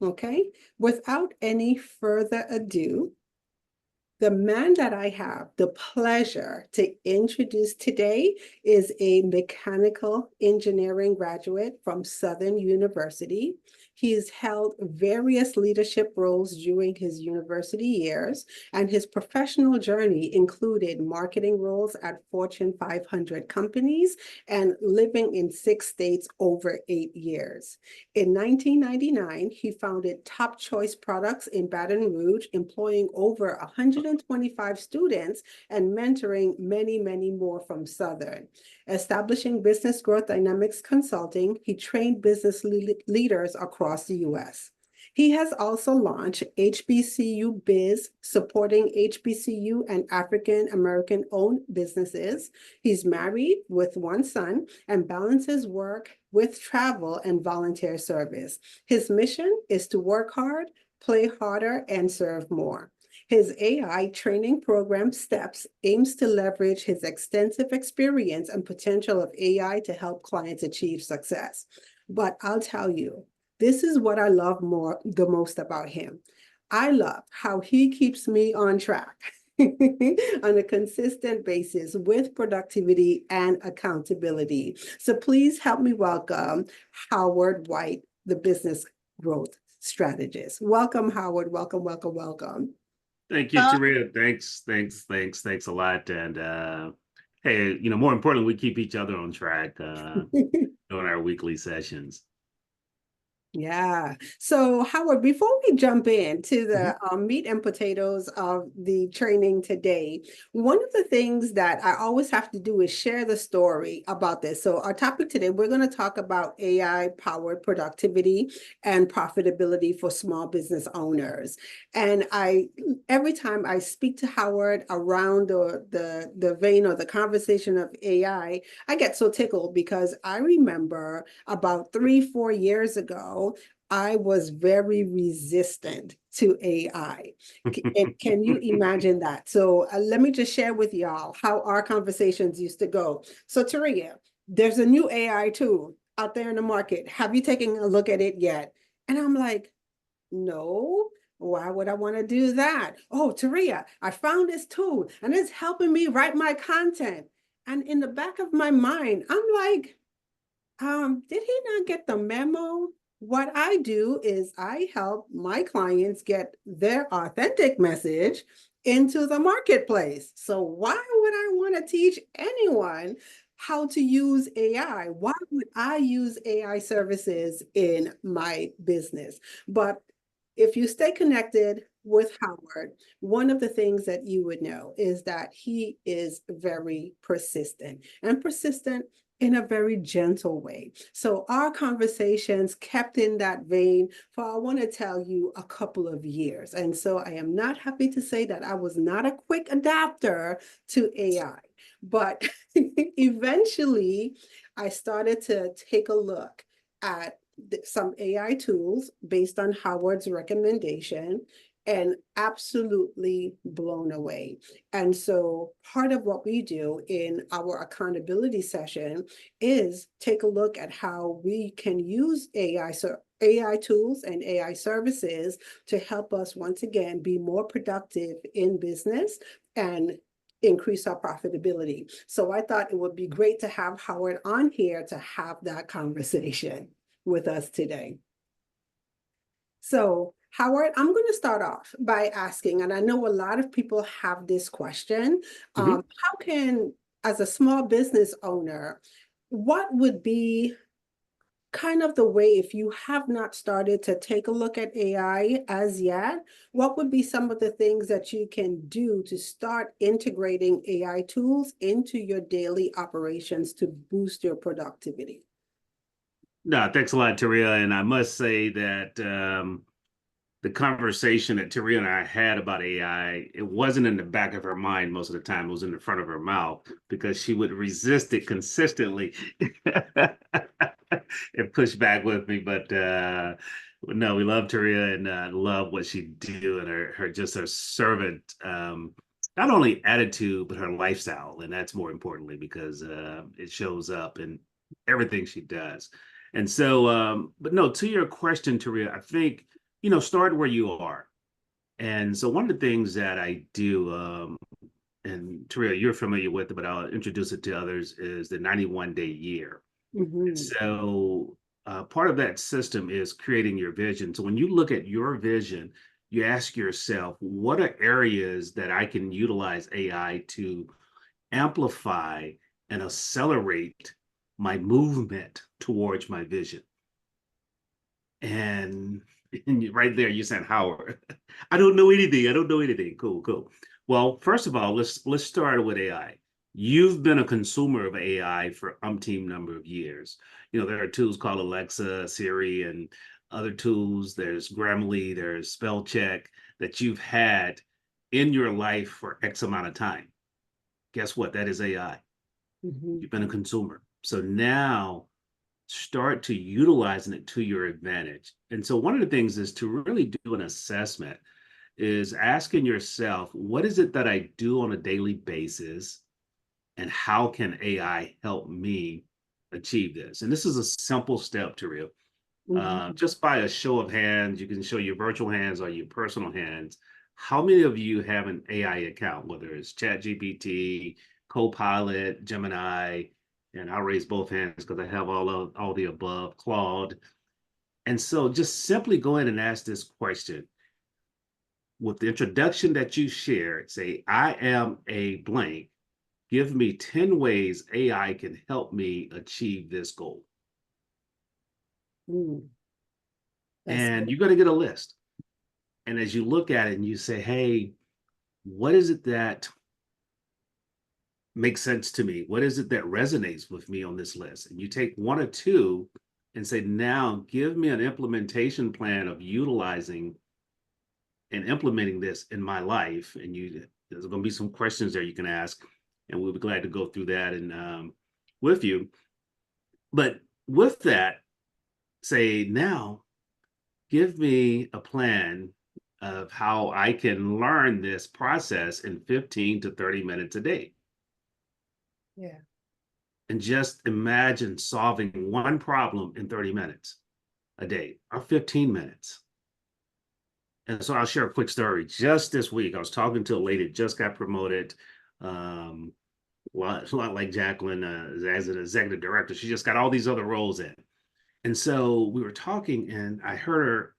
Okay, without any further ado, the man that I have the pleasure to introduce today is a mechanical engineering graduate from Southern University. He's held various leadership roles during his university years, and his professional journey included marketing roles at Fortune 500 companies and living in 6 states over 8 years. In 1999, he founded Top Choice Products in Baton Rouge, employing over 125 students and mentoring many, many more from Southern. Establishing Business Growth Dynamics Consulting, he trained business leaders across the US. He has also launched HBCU Biz, supporting HBCU and African American owned businesses. He's married with one son and balances work with travel and volunteer service. His mission is to work hard, play harder, and serve more. His AI training program, STEPS, aims to leverage his extensive experience and potential of AI to help clients achieve success. But I'll tell you, this is what I love the most about him. I love how he keeps me on track on a consistent basis with productivity and accountability. So please help me welcome Howard White, the business growth strategist. Welcome, Howard. Welcome, welcome, welcome. Thank you, Taria. Thanks a lot. And hey, more importantly, we keep each other on track during our weekly sessions. Yeah. So, Howard, before we jump into Mhm. the meat and potatoes of the training today, one of the things that I always have to do is share the story about this. So, our topic today, we're going to talk about AI-powered productivity and profitability for small business owners. And every time I speak to Howard around the vein or the conversation of AI, I get so tickled because I remember about 3-4 years ago, I was very resistant to AI. And can you imagine that? So let me just share with y'all how our conversations used to go. So Taria, there's a new AI tool out there in the market. Have you taken a look at it yet? And I'm like, no. Why would I want to do that? Oh, Taria, I found this tool and it's helping me write my content. And in the back of my mind, I'm like, did he not get the memo? What I do is I help my clients get their authentic message into the marketplace. So why would I want to teach anyone how to use AI? Why would I use AI services in my business? But if you stay connected with Howard, one of the things that you would know is that he is very persistent and persistent in a very gentle way. So our conversations kept in that vein for, I want to tell you, a couple of years. And so I am not happy to say that I was not a quick adapter to AI, but eventually I started to take a look at some AI tools based on Howard's recommendation and absolutely blown away. And so part of what we do in our accountability session is take a look at how we can use AI tools and AI services to help us once again be more productive in business and increase our profitability. So I thought it would be great to have Howard on here to have that conversation with us today. So, Howard, I'm going to start off by asking, and I know a lot of people have this question, Mhm. how can, as a small business owner, what would be kind of the way, if you have not started to take a look at AI as yet, what would be some of the things that you can do to start integrating AI tools into your daily operations to boost your productivity? No, thanks a lot, Taria. And I must say that the conversation that Taria and I had about AI, it wasn't in the back of her mind most of the time. It was in the front of her mouth because she would resist it consistently and push back with me. But no, we love Taria and love what she do and her servant, not only attitude but her lifestyle, and that's more importantly because it shows up in everything she does. And so, but no, to your question, Taria, I think start where you are. And so one of the things that I do, and Taria, you're familiar with it, but I'll introduce it to others, is the 91-day year. Mhm. So part of that system is creating your vision. So when you look at your vision, you ask yourself, what are areas that I can utilize AI to amplify and accelerate my movement towards my vision? And, right there, you said, Howard, I don't know anything. I don't know anything. Cool, cool. Well, first of all, let's start with AI. You've been a consumer of AI for umpteen number of years. There are tools called Alexa, Siri, and other tools. There's Grammarly, there's spell check that you've had in your life for X amount of time. Guess what? That is AI. Mhm. You've been a consumer. So now start to utilizing it to your advantage. And so one of the things is to really do an assessment, is asking yourself, what is it that I do on a daily basis? And how can AI help me achieve this? And this is a simple step to real. Mhm. Just by a show of hands, you can show your virtual hands or your personal hands. How many of you have an AI account, whether it's ChatGPT, Copilot, Gemini, and I'll raise both hands because I have all the above, Claude. And so just simply go in and ask this question. With the introduction that you shared, say, I am a blank. Give me 10 ways AI can help me achieve this goal. Mm. That's And good. you're going to get a list. And as you look at it and you say, hey, what is it that makes sense to me? What is it that resonates with me on this list? And you take one or two and say, now give me an implementation plan of utilizing and implementing this in my life. And there's going to be some questions there you can ask, and we'll be glad to go through that and with you. But with that, say, now give me a plan of how I can learn this process in 15 to 30 minutes a day. Yeah. And just imagine solving one problem in 30 minutes a day or 15 minutes. And so I'll share a quick story. Just this week, I was talking to a lady that just got promoted, um, a lot like Jacqueline, as an executive director. She just got all these other roles in. And so we were talking, and I heard her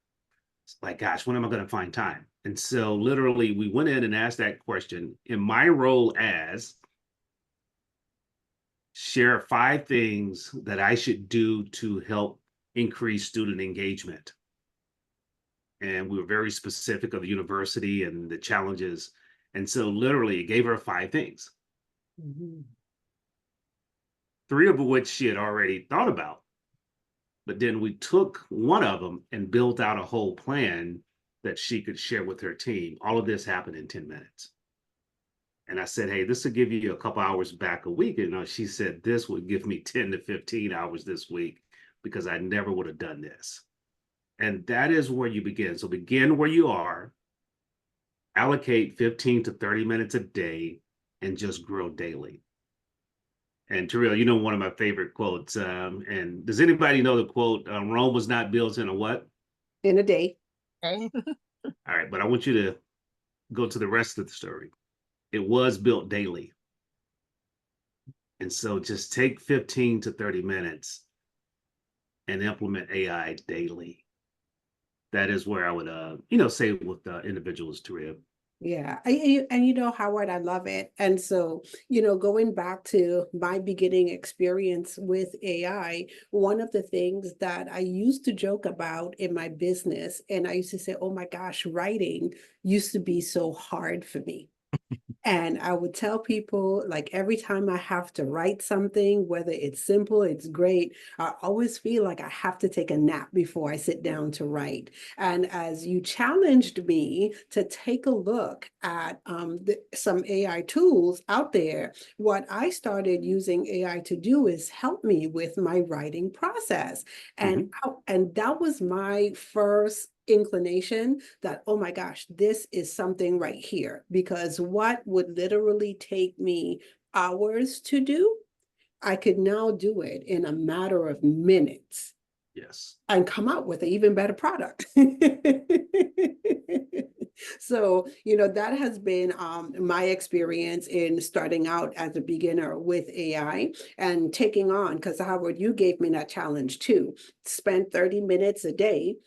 like, gosh, when am I going to find time? And so literally, we went in and asked that question. In my role as, share 5 things that I should do to help increase student engagement. And we were very specific of the university and the challenges. And so literally gave her 5 things, Mhm. 3 of which she had already thought about. But then we took one of them and built out a whole plan that she could share with her team. All of this happened in 10 minutes. And I said, hey, this will give you a couple hours back a week. And she said, this would give me 10 to 15 hours this week because I never would have done this. And that is where you begin. So begin where you are, allocate 15 to 30 minutes a day, and just grow daily. And Terrell, one of my favorite quotes. And does anybody know the quote, Rome was not built in a what? In a day. Okay. All right, but I want you to go to the rest of the story. It was built daily. And so just take 15 to 30 minutes and implement AI daily. That is where I would, say with individuals, Terrell. Yeah, and Howard, I love it. And so, going back to my beginning experience with AI, one of the things that I used to joke about in my business, and I used to say, oh my gosh, writing used to be so hard for me. And I would tell people, like, every time I have to write something, whether it's simple, it's great, I always feel like I have to take a nap before I sit down to write. And as you challenged me to take a look at some AI tools out there, what I started using AI to do is help me with my writing process. And that was my first inclination that, oh my gosh, this is something right here. Because what would literally take me hours to do, I could now do it in a matter of minutes. Yes. and come out with an even better product. So, that has been my experience in starting out as a beginner with AI and taking on, because Howard, you gave me that challenge too. Spend 30 minutes a day,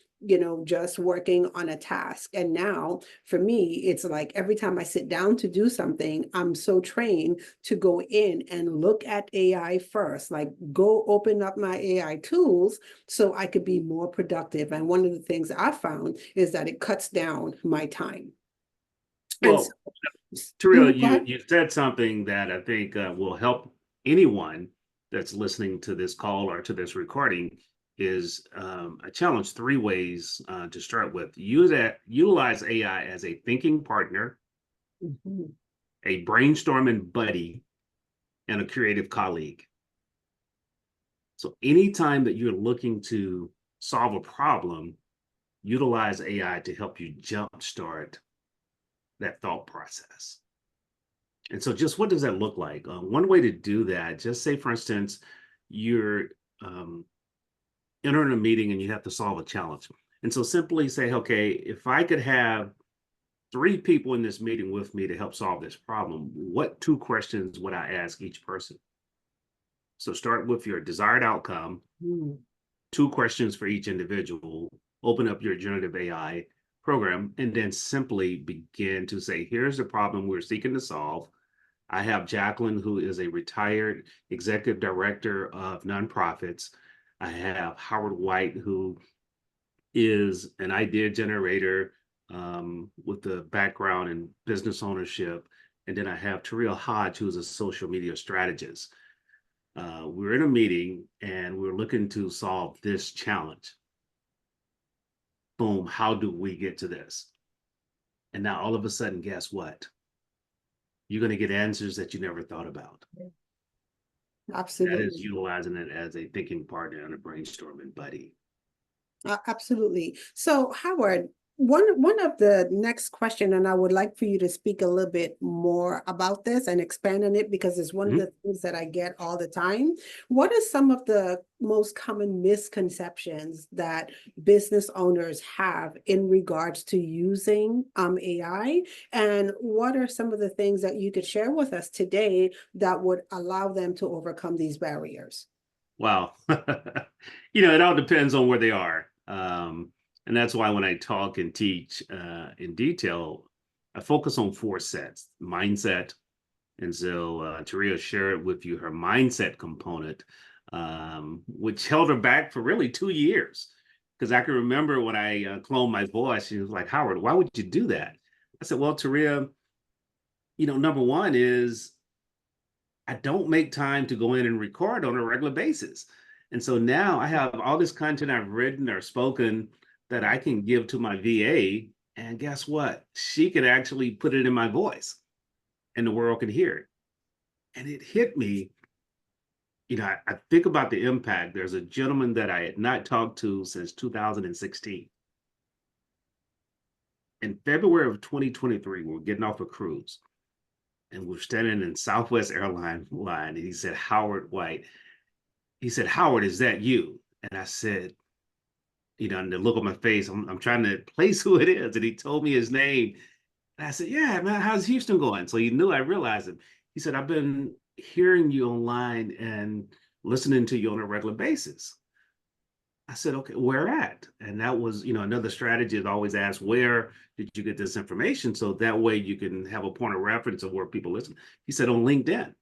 just working on a task. And now for me, it's like every time I sit down to do something, I'm so trained to go in and look at AI first, like go open up my AI tools so I could be more productive. And one of the things I found is that it cuts down my time. And so, Well, Terrell, go ahead. you said something that I think will help anyone that's listening to this call or to this recording is I challenge three ways to start with. Utilize AI as a thinking partner, Mhm. a brainstorming buddy, and a creative colleague. So anytime that you're looking to solve a problem, utilize AI to help you jumpstart that thought process. And so, just what does that look like? One way to do that, just say, for instance, you're um, entering a meeting and you have to solve a challenge. And so, simply say, okay, if I could have three people in this meeting with me to help solve this problem, what two questions would I ask each person? So, start with your desired outcome, Mm. two questions for each individual, open up your generative AI program, and then simply begin to say, here's the problem we're seeking to solve. I have Jacqueline, who is a retired executive director of nonprofits. I have Howard White, who is an idea generator with a background in business ownership. And then I have Terrell Hodge, who's a social media strategist. We're in a meeting and we're looking to solve this challenge. Boom, how do we get to this? And now all of a sudden, guess what? You're going to get answers that you never thought about. That is Absolutely. utilizing it as a thinking partner and a brainstorming buddy. Absolutely. So, Howard, one of the next question, and I would like for you to speak a little bit more about this and expand on it because it's one of Mhm. the things that I get all the time. What are some of the most common misconceptions that business owners have in regards to using AI? And what are some of the things that you could share with us today that would allow them to overcome these barriers? Wow. It all depends on where they are. And that's why when I talk and teach in detail, I focus on four sets mindset. And so Taria shared with you her mindset component, which held her back for really 2 years. Because I can remember when I cloned my voice, she was like, Howard, why would you do that? I said, well, Taria, number one is I don't make time to go in and record on a regular basis. And so now I have all this content I've written or spoken that I can give to my VA. And guess what? She can actually put it in my voice and the world can hear it. And it hit me. I think about the impact. There's a gentleman that I had not talked to since 2016. In February of 2023, we're getting off a cruise and we're standing in Southwest Airline line. And he said, Howard White. He said, Howard, is that you? And I said, and the look on my face, I'm trying to place who it is. And he told me his name. And I said, yeah, man, how's Houston going? So he knew I realized it. He said, I've been hearing you online and listening to you on a regular basis. I said, okay, where at? And that was, another strategy is always ask, where did you get this information? So that way you can have a point of reference of where people listen. He said, on LinkedIn.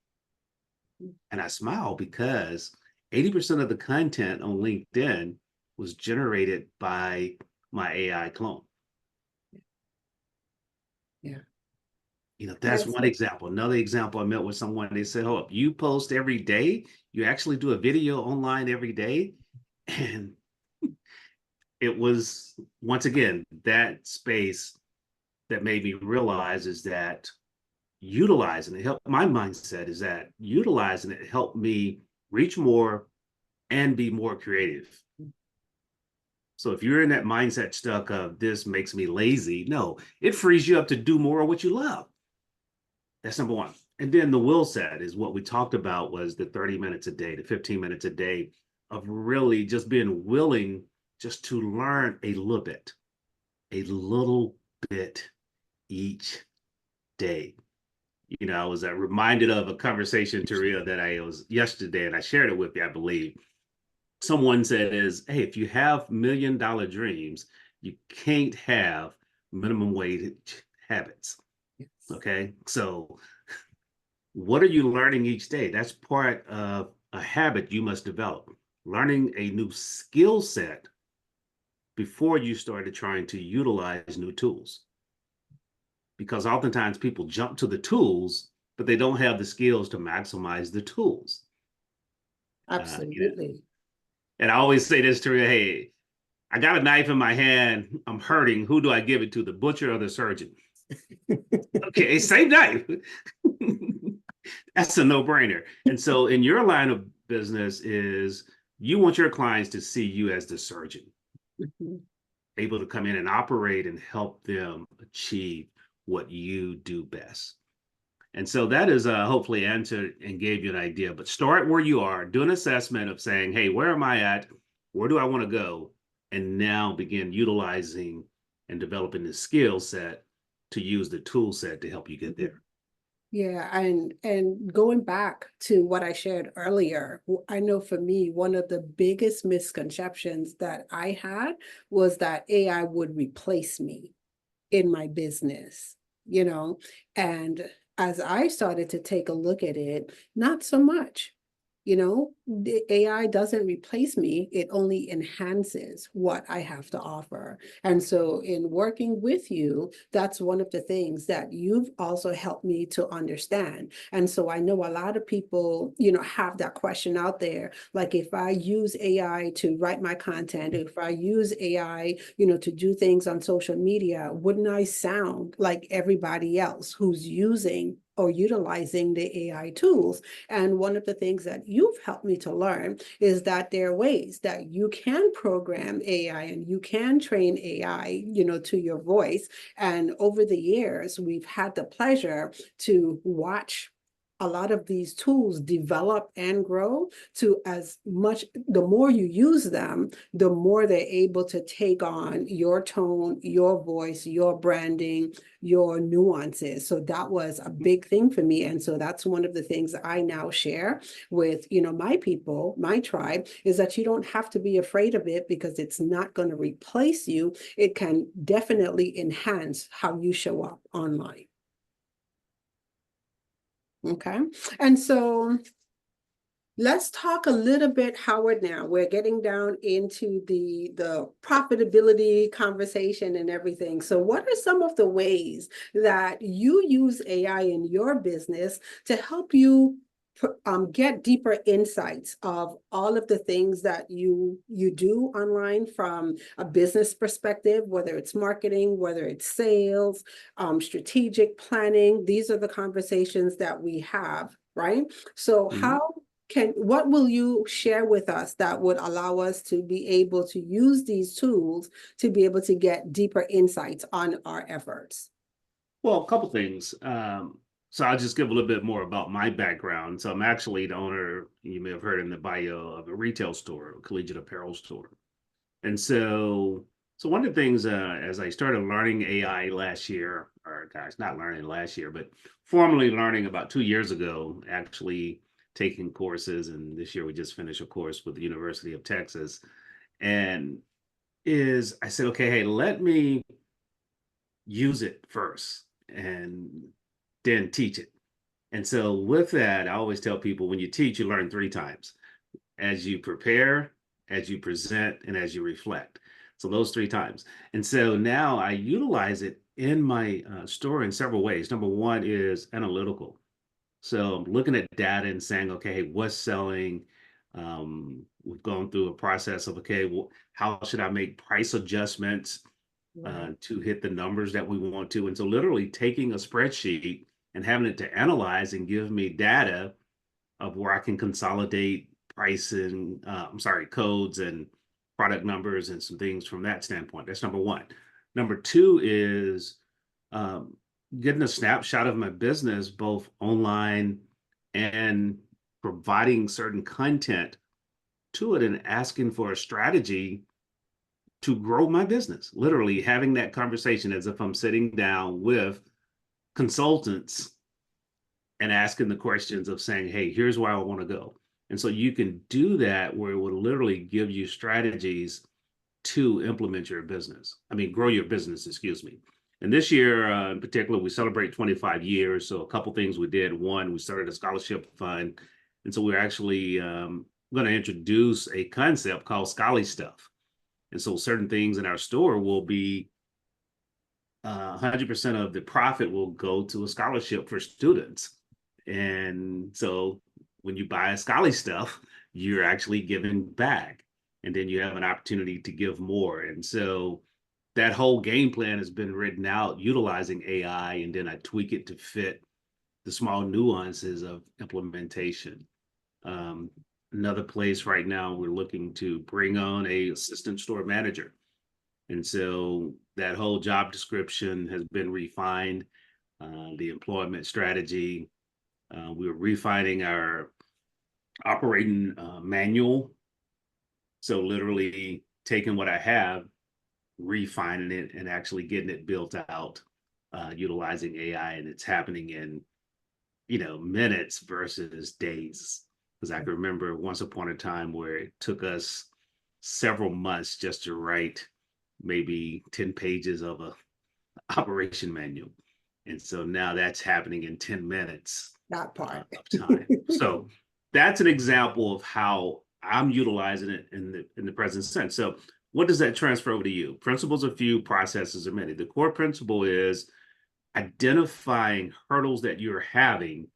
And I smiled because 80% of the content on LinkedIn was generated by my AI clone. Yeah. That's one example. Another example, I met with someone, they said, oh, you post every day, you actually do a video online every day. And it was, once again, that space that made me realize is that utilizing it helped my mindset is that utilizing it helped me reach more and be more creative. So if you're in that mindset stuck of this makes me lazy, no, it frees you up to do more of what you love. That's number one. And then the will set is what we talked about was the 30 minutes a day, the 15 minutes a day. of really just being willing just to learn a little bit each day. You know, I was reminded of a conversation, Taria, that I was yesterday, and I shared it with you, I believe. Someone said is, hey, if you have $1 million dreams, you can't have minimum wage habits. Yes. Okay. So what are you learning each day? That's part of a habit you must develop. Learning a new skill set before you started trying to utilize new tools. Because oftentimes people jump to the tools, but they don't have the skills to maximize the tools. You know, Absolutely. and I always say this to her, hey, I got a knife in my hand, I'm hurting. Who do I give it to, the butcher or the surgeon? Okay, same knife. That's a no-brainer. And so in your line of business is you want your clients to see you as the surgeon, Mhm. able to come in and operate and help them achieve what you do best. And so that is hopefully answered and gave you an idea. But start where you are, do an assessment of saying, hey, where am I at? Where do I want to go? And now begin utilizing and developing the skill set to use the tool set to help you get there. Yeah, and going back to what I shared earlier, I know for me, one of the biggest misconceptions that I had was that AI would replace me in my business, you know, and as I started to take a look at it, not so much. You know, the AI doesn't replace me, it only enhances what I have to offer. And so, in working with you, that's one of the things that you've also helped me to understand. And so, I know a lot of people, you know, have that question out there like, if I use AI to write my content, if I use AI, you know, to do things on social media, wouldn't I sound like everybody else who's using or utilizing the AI tools? And one of the things that you've helped me to learn is that there are ways that you can program AI and you can train AI, you know, to your voice. And over the years, we've had the pleasure to watch a lot of these tools develop and grow to as much, the more you use them, the more they're able to take on your tone, your voice, your branding, your nuances. So that was a big thing for me. And so that's one of the things I now share with, you know, my people, my tribe, is that you don't have to be afraid of it because it's not going to replace you. It can definitely enhance how you show up online. Okay. And so let's talk a little bit, Howard, now. We're getting down into the profitability conversation and everything. So what are some of the ways that you use AI in your business to help you get deeper insights of all of the things that you do online from a business perspective, whether it's marketing, whether it's sales, strategic planning? These are the conversations that we have, right? So Mhm. what will you share with us that would allow us to be able to use these tools to be able to get deeper insights on our efforts? Well, a couple things. So I'll just give a little bit more about my background. So I'm actually the owner, you may have heard in the bio, of a retail store, a collegiate apparel store. And so one of the things, as I started learning AI last year, or guys, not learning last year, but formally learning about 2 years ago, actually taking courses. And this year we just finished a course with the University of Texas. And I said, okay, hey, let me use it first and then teach it. And so with that, I always tell people when you teach, you learn 3 times: as you prepare, as you present, and as you reflect. So those 3 times. And so now I utilize it in my store in several ways. Number one is analytical. So I'm looking at data and saying, okay, hey, what's selling? We've gone through a process of, okay, well, how should I make price adjustments Right. to hit the numbers that we want to? And so literally taking a spreadsheet and having it to analyze and give me data of where I can consolidate pricing, I'm sorry, codes and product numbers and some things from that standpoint. That's number one. Number two is um, getting a snapshot of my business, both online and providing certain content to it and asking for a strategy to grow my business. Literally having that conversation as if I'm sitting down with consultants and asking the questions of saying, hey, here's where I want to go. And so you can do that where it will literally give you strategies to implement your business. I mean, grow your business, excuse me. And this year in particular, we celebrate 25 years. So a couple things we did. One, we started a scholarship fund. And so we're actually going to introduce a concept called Scholly Stuff. And so certain things in our store will be 100% of the profit will go to a scholarship for students. And so when you buy a Scholly Stuff, you're actually giving back. And then you have an opportunity to give more. And so that whole game plan has been written out utilizing AI, and then I tweak it to fit the small nuances of implementation. Another place right now, we're looking to bring on a assistant store manager. And so that whole job description has been refined, the employment strategy. We're refining our operating manual. So literally taking what I have, refining it, and actually getting it built out, utilizing AI, and it's happening in, minutes versus days. Because I can remember once upon a time where it took us several months just to write maybe 10 pages of a operation manual. And so now that's happening in 10 minutes That part. of time. So that's an example of how I'm utilizing it in the present sense. So what does that transfer over to you? Principles are few, processes are many. The core principle is identifying hurdles that you're having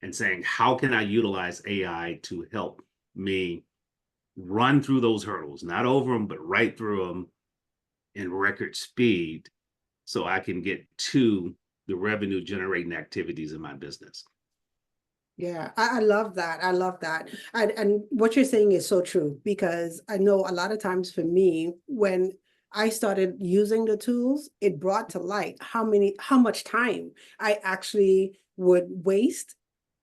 and saying, how can I utilize AI to help me run through those hurdles, not over them, but right through them in record speed so I can get to the revenue generating activities in my business. Yeah, I love that. I love that. And what you're saying is so true, because I know a lot of times for me, when I started using the tools, it brought to light how much time I actually would waste,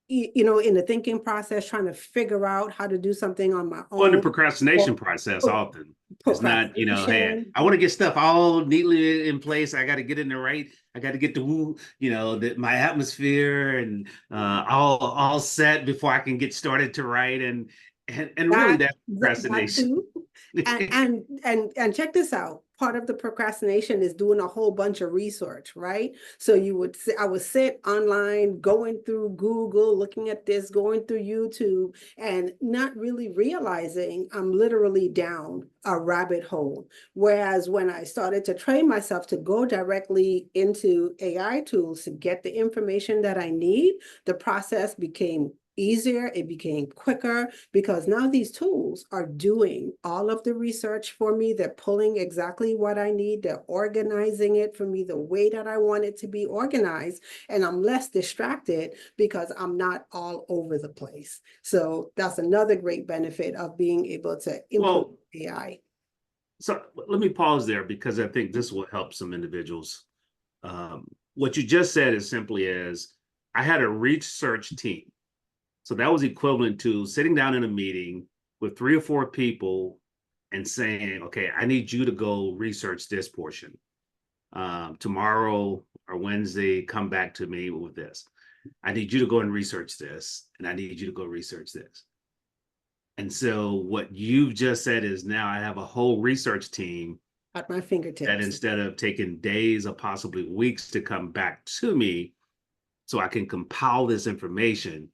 in the thinking process, trying to figure out how to do something on my Well, in the own. procrastination Or process often. It's not, hey, procrastination. I want to get stuff all neatly in place. I got to get in the right. I got to get my atmosphere and all set before I can get started to write. And really That that's that procrastination. too. And check this out. Part of the procrastination is doing a whole bunch of research, right? So I would sit online, going through Google, looking at this, going through YouTube, and not really realizing I'm literally down a rabbit hole. Whereas when I started to train myself to go directly into AI tools to get the information that I need, the process became easier, it became quicker, because now these tools are doing all of the research for me. They're pulling exactly what I need. They're organizing it for me the way that I want it to be organized. And I'm less distracted because I'm not all over the place. So that's another great benefit of being able to implement Well, AI. so let me pause there because I think this will help some individuals. What you just said is simply as I had a research team. So that was equivalent to sitting down in a meeting with 3 or 4 people and saying, okay, I need you to go research this portion. Tomorrow or Wednesday, come back to me with this. I need you to go and research this, and I need you to go research this. And so what you've just said is now I have a whole research team At my that fingertips. instead of taking days or possibly weeks to come back to me so I can compile this information,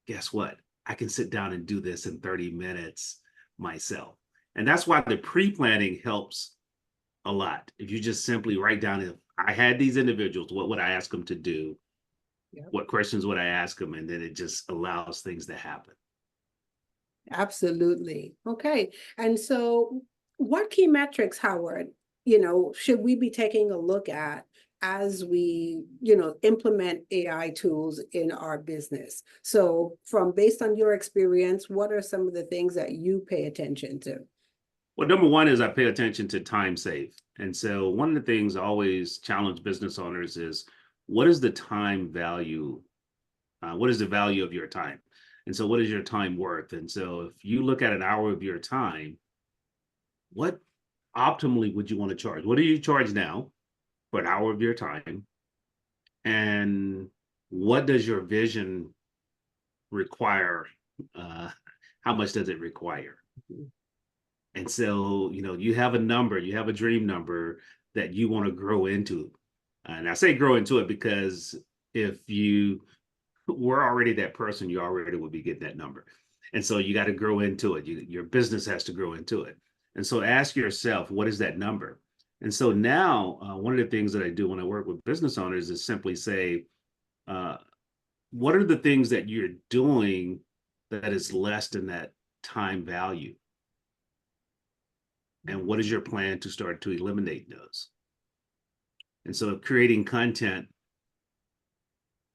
guess what? I can sit down and do this in 30 minutes myself. And that's why the pre-planning helps a lot. If you just simply write down, if I had these individuals, what would I ask them to do? Yep. What questions would I ask them? And then it just allows things to happen. Absolutely. Okay. And so what key metrics, Howard, should we be taking a look at as we, implement AI tools in our business? So based on your experience, what are some of the things that you pay attention to? Well, number one is I pay attention to time saved. And so one of the things I always challenge business owners is what is the time value? What is the value of your time? And so what is your time worth? And so if you look at an hour of your time, what optimally would you want to charge? What do you charge now for an hour of your time? And what does your vision require? Uh, how much does it require? And so, you have a number, you have a dream number that you want to grow into. And I say grow into it because if you were already that person, you already would be getting that number. And so you got to grow into it. Your business has to grow into it. And so ask yourself, what is that number? And so now, one of the things that I do when I work with business owners is simply say, uh, what are the things that you're doing that is less than that time value? And what is your plan to start to eliminate those? And so creating content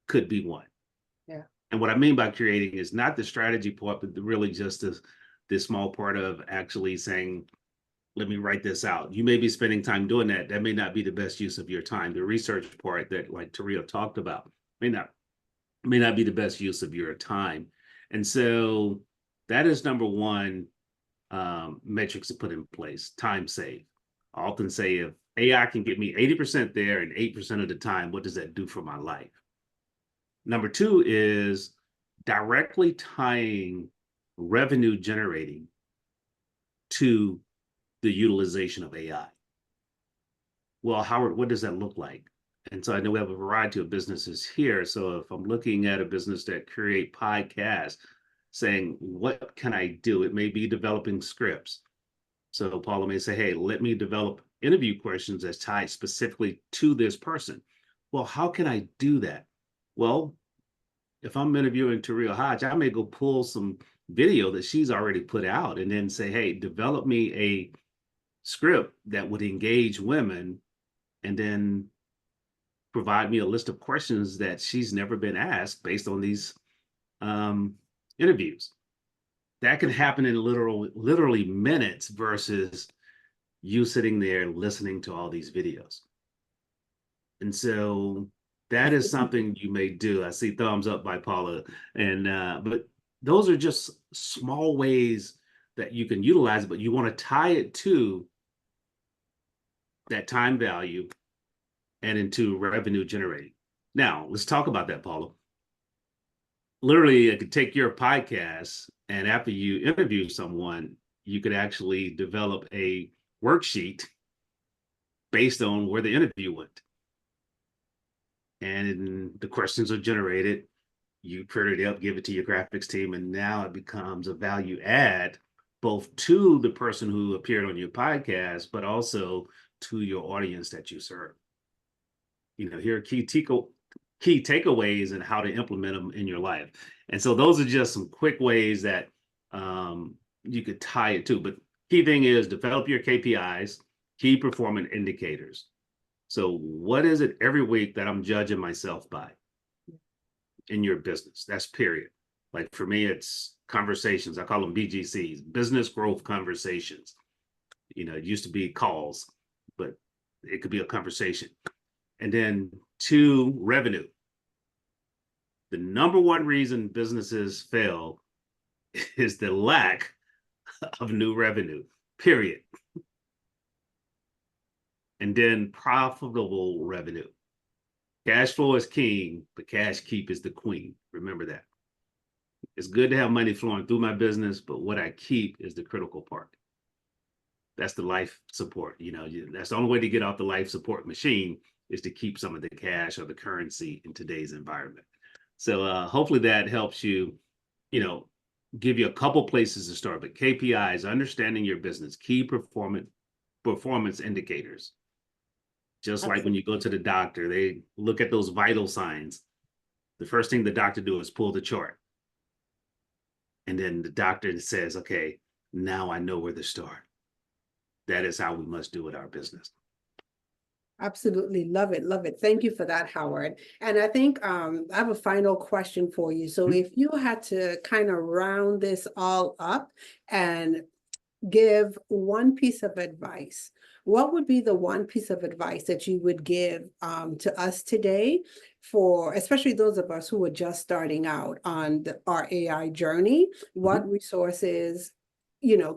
could be one. Yeah. And what I mean by creating is not the strategy part, but really just this small part of actually saying, let me write this out. You may be spending time doing that. That may not be the best use of your time. The research part that like Taria talked about may not be the best use of your time. And so that is number one metrics to put in place, time save. I often say if AI can get me 80% there and 8% of the time, what does that do for my life? Number two is directly tying revenue generating to the utilization of AI. Well, Howard, what does that look like? And so I know we have a variety of businesses here. So if I'm looking at a business that create podcasts, saying, what can I do? It may be developing scripts. So Paula may say, hey, let me develop interview questions that's tied specifically to this person. Well, how can I do that? Well, if I'm interviewing Taria Hodge, I may go pull some video that she's already put out and then say, hey, develop me a script that would engage women and then provide me a list of questions that she's never been asked based on these interviews. That can happen in literally minutes versus you sitting there listening to all these videos. And so that is something you may do. I see thumbs up by Paula. And but those are just small ways that you can utilize it, but you want to tie it to that time value and into revenue generating. Now, let's talk about that, Paula. Literally, it could take your podcast, and after you interview someone, you could actually develop a worksheet based on where the interview went. And the questions are generated. You print it up, give it to your graphics team, and now it becomes a value add both to the person who appeared on your podcast, but also to your audience that you serve. Here are key takeaways and how to implement them in your life. And so those are just some quick ways that you could tie it to. But key thing is develop your KPIs, key performance indicators. So what is it every week that I'm judging myself by in your business? That's period. Like for me, it's conversations. I call them BGCs, business growth conversations. It used to be calls, but it could be a conversation. And then two, revenue. The number one reason businesses fail is the lack of new revenue, period. And then profitable revenue. Cash flow is king, but cash keep is the queen. Remember that. It's good to have money flowing through my business, but what I keep is the critical part. That's the life support. That's the only way to get off the life support machine is to keep some of the cash or the currency in today's environment. So hopefully that helps you, give you a couple places to start. But KPIs, understanding your business, key performance indicators. Just like when you go to the doctor, they look at those vital signs. The first thing the doctor do is pull the chart. And then the doctor says, okay, now I know where to start. That is how we must do with our business. Absolutely. Love it. Love it. Thank you for that, Howard. And I think I have a final question for you. So if you had to kind of round this all up and give one piece of advice, what would be the one piece of advice that you would give to us today for especially those of us who are just starting out on our AI journey? What resources,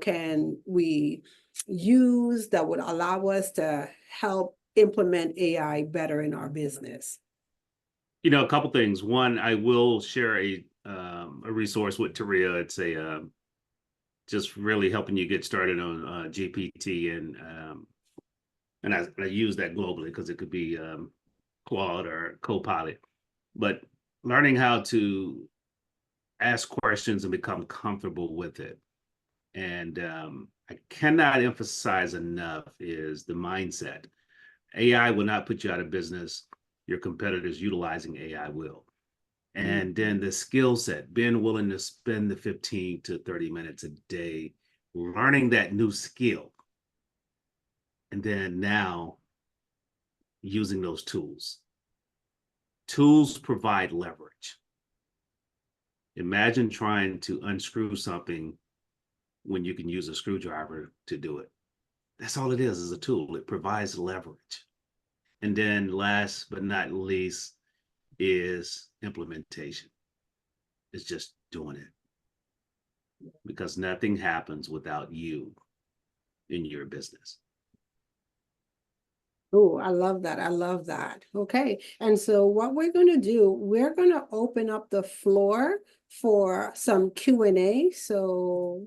can we use that would allow us to help implement AI better in our business? A couple things. One, I will share a resource with Taria. It's just really helping you get started on GPT, and I use that globally because it could be Claude or Copilot, but learning how to ask questions and become comfortable with it. And I cannot emphasize enough is the mindset. AI will not put you out of business. Your competitors utilizing AI will. And then the skill set, being willing to spend the 15 to 30 minutes a day learning that new skill. And then now using those tools. Tools provide leverage. Imagine trying to unscrew something when you can use a screwdriver to do it. That's all it is a tool. It provides leverage. And then last but not least is implementation. It's just doing it, because nothing happens without you in your business. Oh, I love that. I love that. Okay. And so what we're going to do, we're going to open up the floor for some Q&A. So